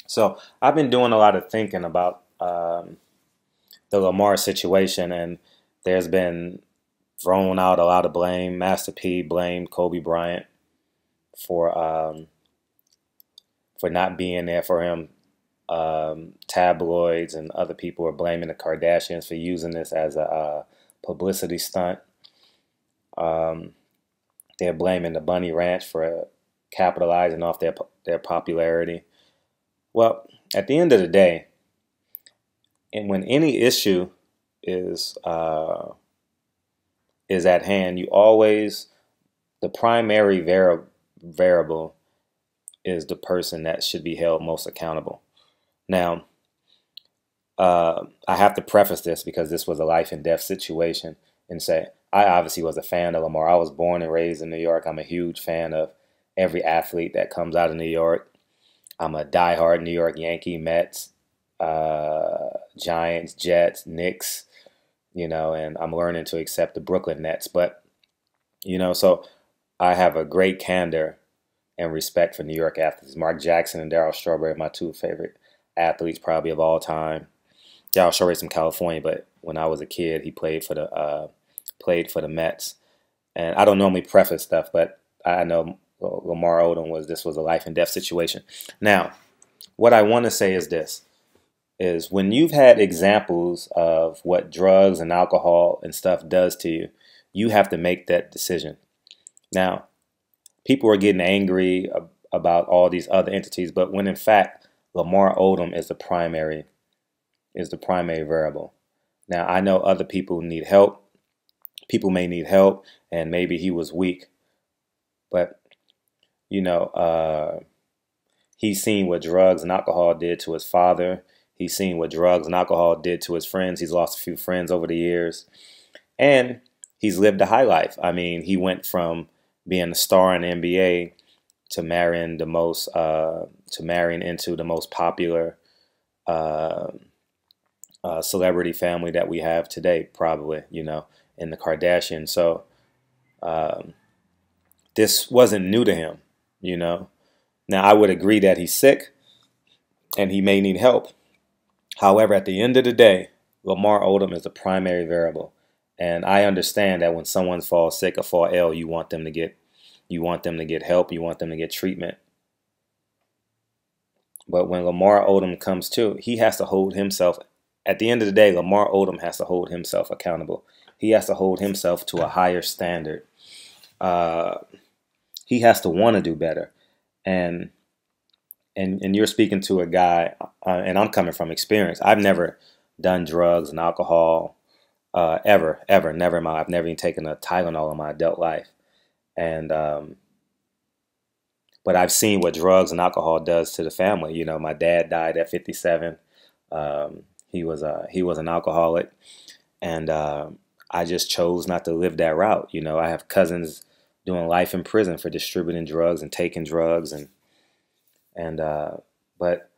So I've been doing a lot of thinking about the Lamar situation, and there's been thrown out a lot of blame. Master P blamed Kobe Bryant for not being there for him. Tabloids and other people are blaming the Kardashians for using this as a publicity stunt. Um, they're blaming the Bunny Ranch for capitalizing off their popularity. Well, at the end of the day, and when any issue is uh, is at hand, you always the primary variable is the person that should be held most accountable. Now, I have to preface this because this was a life and death situation, and say I obviously was a fan of Lamar. I was born and raised in New York. I'm a huge fan of every athlete that comes out of New York. I'm a diehard New York Yankee, Mets, Giants, Jets, Knicks, and I'm learning to accept the Brooklyn Nets. But, so I have a great candor and respect for New York athletes. Mark Jackson and Darryl Strawberry are my two favorite athletes probably of all time. Darryl Strawberry's from California, but when I was a kid, he played for the Mets. And I don't normally preface stuff, but I know Lamar Odom this was a life and death situation. Now, what I want to say is this: is when you've had examples of what drugs and alcohol and stuff does to you, you have to make that decision. Now, people are getting angry about all these other entities, but when in fact Lamar Odom is the primary variable. Now, I know other people need help. People may need help, and maybe he was weak, but you know, he's seen what drugs and alcohol did to his father. He's seen what drugs and alcohol did to his friends. He's lost a few friends over the years, and he's lived a high life. I mean, he went from being a star in the NBA to marrying into the most popular uh, celebrity family that we have today, probably, in the Kardashians. So um, this wasn't new to him, you know. Now, I would agree that he's sick and he may need help. However, at the end of the day, Lamar Odom is the primary variable. And I understand that when someone falls sick or fall ill, you want them to get help, you want them to get treatment. But when Lamar Odom comes to, he has to hold himself. At the end of the day, Lamar Odom has to hold himself accountable. He has to hold himself to a higher standard. Uh, he has to want to do better. And and you're speaking to a guy, and I'm coming from experience. I've never done drugs and alcohol ever, never in my life. I've never even taken a Tylenol in my adult life. And but I've seen what drugs and alcohol does to the family. My dad died at 57. He was an alcoholic, and I just chose not to live that route. I have cousins doing life in prison for distributing drugs and taking drugs, and but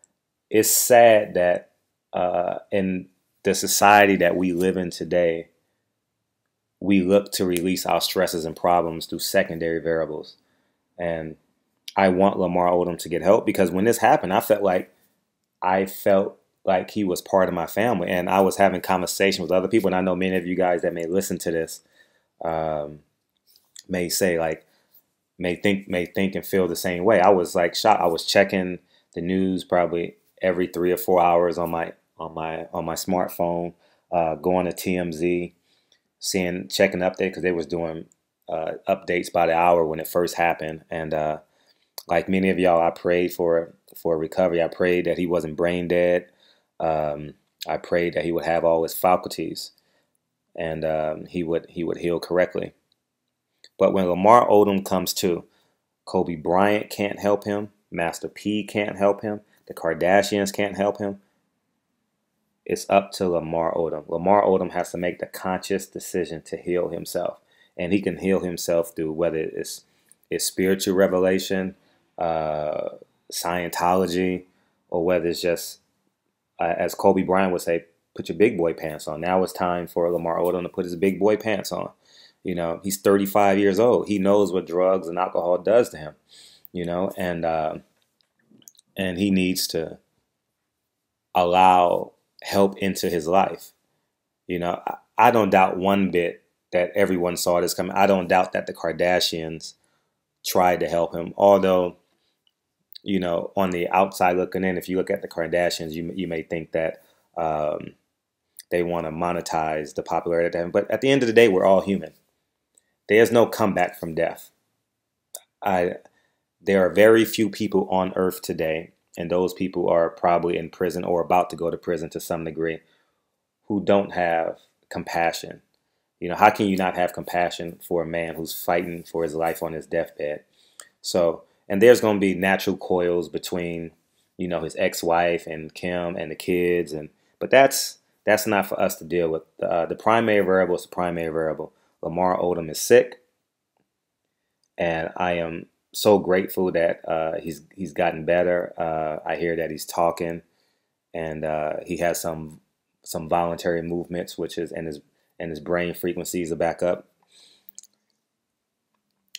it's sad that in the society that we live in today, we look to release our stresses and problems through secondary variables. And I want Lamar Odom to get help because when this happened, I felt like he was part of my family, and I was having conversations with other people. And I know many of you guys that may listen to this um, may say like may think and feel the same way. I was like shocked. I was checking the news probably every 3 or 4 hours on my smartphone, going to TMZ, checking update because they was doing updates by the hour when it first happened. And like many of y'all, I prayed for recovery. I prayed that he wasn't brain dead. Um, I prayed that he would have all his faculties and he would heal correctly. But when Lamar Odom comes to, Kobe Bryant can't help him. Master P can't help him. The Kardashians can't help him. It's up to Lamar Odom. Lamar Odom has to make the conscious decision to heal himself. And he can heal himself through whether it's spiritual revelation, uh, Scientology, or whether it's just, as Kobe Bryant would say, put your big boy pants on. Now it's time for Lamar Odom to put his big boy pants on. He's 35 years old. He knows what drugs and alcohol does to him, and he needs to allow help into his life. I don't doubt one bit that everyone saw this coming. I don't doubt that the Kardashians tried to help him. Although, on the outside looking in, if you look at the Kardashians, you may think that they want to monetize the popularity of them. But at the end of the day, we're all human. There's no comeback from death. There are very few people on earth today, and those people are probably in prison or about to go to prison to some degree, who don't have compassion. How can you not have compassion for a man who's fighting for his life on his deathbed? So, and there's going to be natural coils between, his ex-wife and Kim and the kids, but that's not for us to deal with. The primary variable is the primary variable. Lamar Odom is sick, and I am so grateful that he's gotten better. I hear that he's talking, and he has some voluntary movements, which is and his brain frequencies are back up.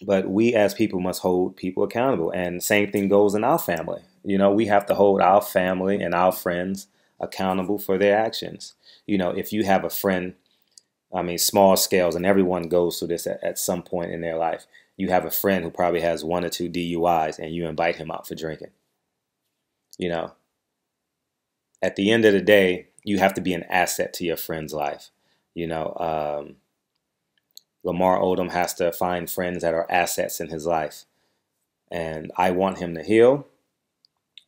But we as people must hold people accountable, and same thing goes in our family. We have to hold our family and our friends accountable for their actions. If you have a friend, small scales, and everyone goes through this at some point in their life. You have a friend who probably has 1 or 2 DUIs, and you invite him out for drinking. At the end of the day, you have to be an asset to your friend's life. Lamar Odom has to find friends that are assets in his life. And I want him to heal.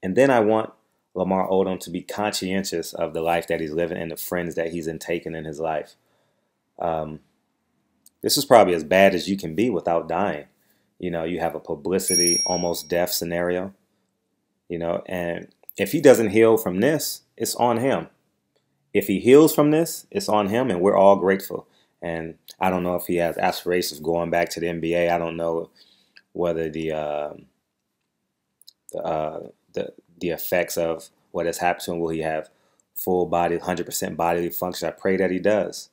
And then I want Lamar Odom to be conscientious of the life that he's living and the friends that he's taking in his life. This is probably as bad as you can be without dying. You have a publicity, almost death scenario. And if he doesn't heal from this, it's on him. If he heals from this, it's on him, and we're all grateful. And I don't know if he has aspirations of going back to the NBA. I don't know whether the effects of what has happened to him, will he have full body, 100% bodily function? I pray that he does.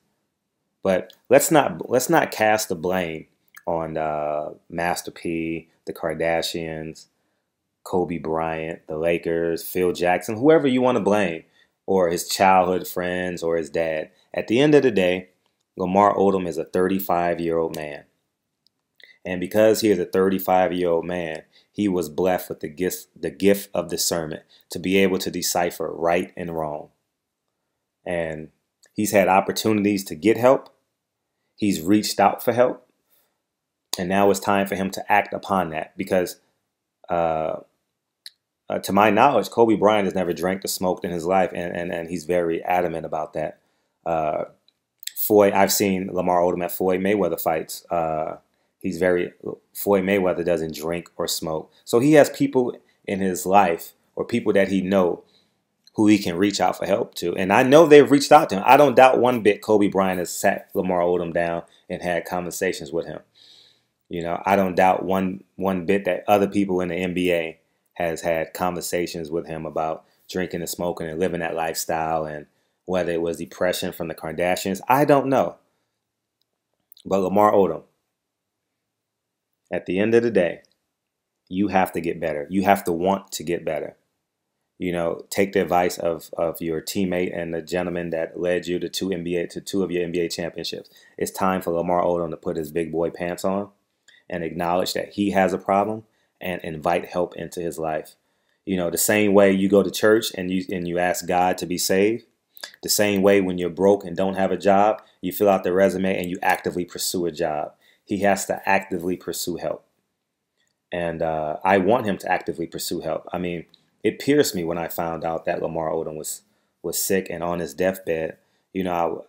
But let's not cast the blame on Master P, the Kardashians, Kobe Bryant, the Lakers, Phil Jackson, whoever you want to blame, or his childhood friends or his dad. At the end of the day, Lamar Odom is a 35-year-old man. And because he is a 35-year-old man, he was blessed with the gift of discernment to be able to decipher right and wrong. And he's had opportunities to get help. He's reached out for help. And now it's time for him to act upon that, because to my knowledge, Kobe Bryant has never drank or smoked in his life, and he's very adamant about that. I've seen Lamar Odom at Floyd Mayweather fights. Floyd Mayweather doesn't drink or smoke. So he has people in his life, or people that he know, who he can reach out for help to. And I know they've reached out to him. I don't doubt one bit Kobe Bryant has sat Lamar Odom down and had conversations with him. I don't doubt one bit that other people in the NBA has had conversations with him about drinking and smoking and living that lifestyle, and whether it was depression from the Kardashians. I don't know. But Lamar Odom, at the end of the day, you have to get better. You have to want to get better. Take the advice of your teammate and the gentleman that led you to two of your NBA championships. It's time for Lamar Odom to put his big boy pants on and acknowledge that he has a problem and invite help into his life. The same way you go to church and you ask God to be saved, the same way when you're broke and don't have a job, you fill out the resume and you actively pursue a job. He has to actively pursue help. And I want him to actively pursue help. It pierced me when I found out that Lamar Odom was sick and on his deathbed. I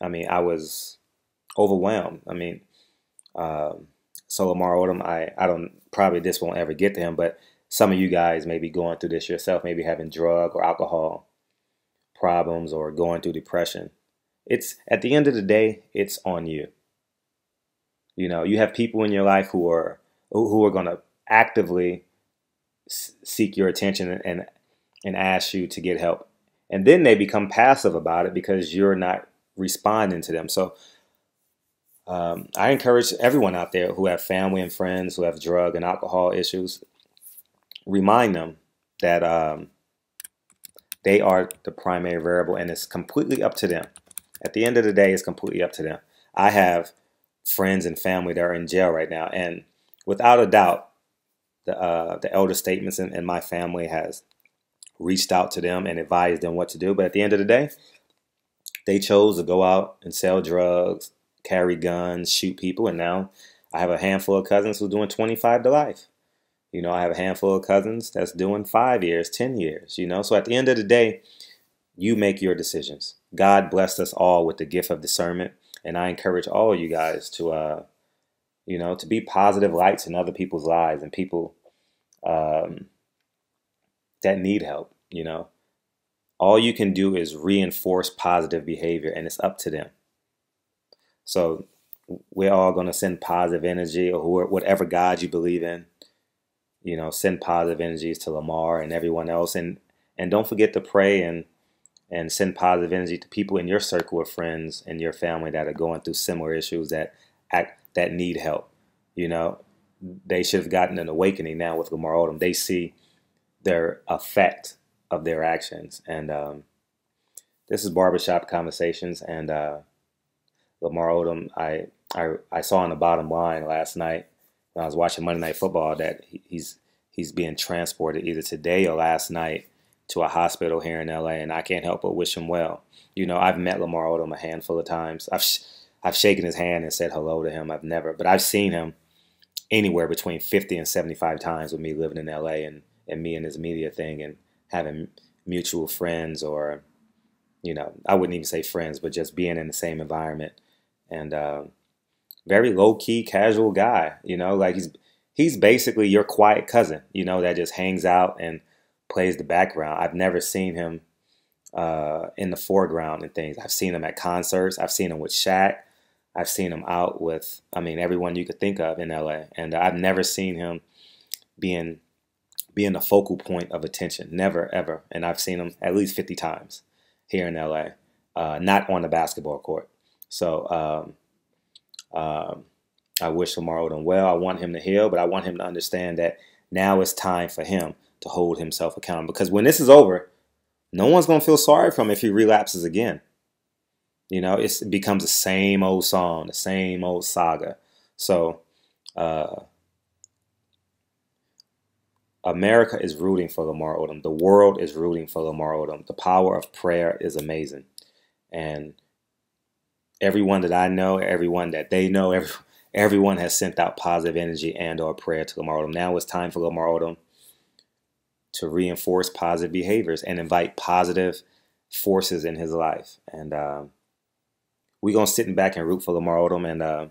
was overwhelmed. So Lamar Odom, I don't, probably this won't ever get to him, but some of you guys may be going through this yourself, maybe having drug or alcohol problems or going through depression. It's, at the end of the day, it's on you. You have people in your life who are going to actively seek your attention and ask you to get help. And then they become passive about it because you're not responding to them. So I encourage everyone out there who have family and friends who have drug and alcohol issues, remind them that They are the primary variable, and it's completely up to them. At the end of the day, it's completely up to them. I have friends and family that are in jail right now, and without a doubt, the elder statements in my family has reached out to them and advised them what to do. But at the end of the day, they chose to go out and sell drugs, carry guns, shoot people, and now I have a handful of cousins who's doing 25 to life. I have a handful of cousins that's doing 5 years, 10 years, So at the end of the day, you make your decisions. God blessed us all with the gift of discernment. And I encourage all of you guys to be positive lights in other people's lives and people um, that need help. All you can do is reinforce positive behavior, and it's up to them. So we're all going to send positive energy, or whatever God you believe in. Send positive energies to Lamar and everyone else, and don't forget to pray and send positive energy to people in your circle of friends and your family that are going through similar issues that need help. They should have gotten an awakening now with Lamar Odom. They see their effect of their actions, and this is Barbershop Conversations. And Lamar Odom, I saw on the bottom line last night when I was watching Monday Night Football that he's being transported either today or last night to a hospital here in LA, and I can't help but wish him well. I've met Lamar Odom a handful of times. I've shaken his hand and said hello to him. But I've seen him anywhere between 50 and 75 times with me living in LA and me and his media thing and having mutual friends, or I wouldn't even say friends, but just being in the same environment. And very low key, casual guy. Like he's basically your quiet cousin. That just hangs out and plays the background. I've never seen him in the foreground and things. I've seen him at concerts. I've seen him with Shaq. I've seen him out with, everyone you could think of in LA. And I've never seen him being the focal point of attention. Never, ever. And I've seen him at least 50 times here in LA, not on the basketball court. So I wish Lamar Odom well. I want him to heal, but I want him to understand that now it's time for him to hold himself accountable. Because when this is over, no one's going to feel sorry for him if he relapses again. It becomes the same old song, the same old saga. So America is rooting for Lamar Odom. The world is rooting for Lamar Odom. The power of prayer is amazing. And everyone that I know, everyone that they know, everyone has sent out positive energy and or prayer to Lamar Odom. Now it's time for Lamar Odom to reinforce positive behaviors and invite positive forces in his life. And we're going to sit back and root for Lamar Odom. And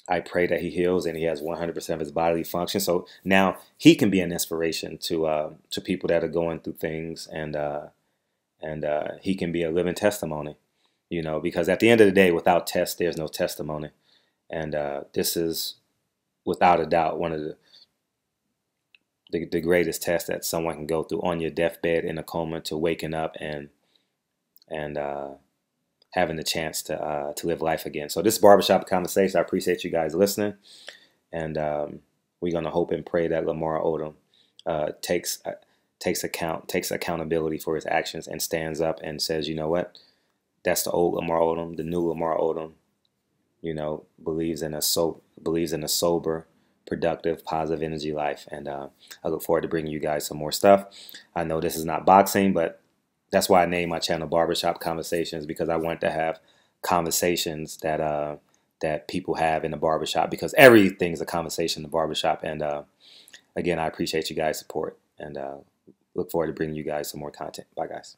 I pray that he heals and he has 100% of his bodily function. So now he can be an inspiration to people that are going through things, and he can be a living testimony, because at the end of the day, without test, there's no testimony. And this is without a doubt one of the greatest tests that someone can go through, on your deathbed in a coma to waking up and having the chance to live life again. So this is Barbershop Conversation. I appreciate you guys listening, and we're gonna hope and pray that Lamar Odom takes accountability for his actions and stands up and says, you know what, that's the old Lamar Odom. The new Lamar Odom, believes in a sober, productive, positive energy life. And I look forward to bringing you guys some more stuff. I know this is not boxing, but that's why I named my channel Barbershop Conversations, because I want to have conversations that people have in the barbershop, because everything's a conversation in the barbershop. And again, I appreciate you guys' support, and look forward to bringing you guys some more content. Bye, guys.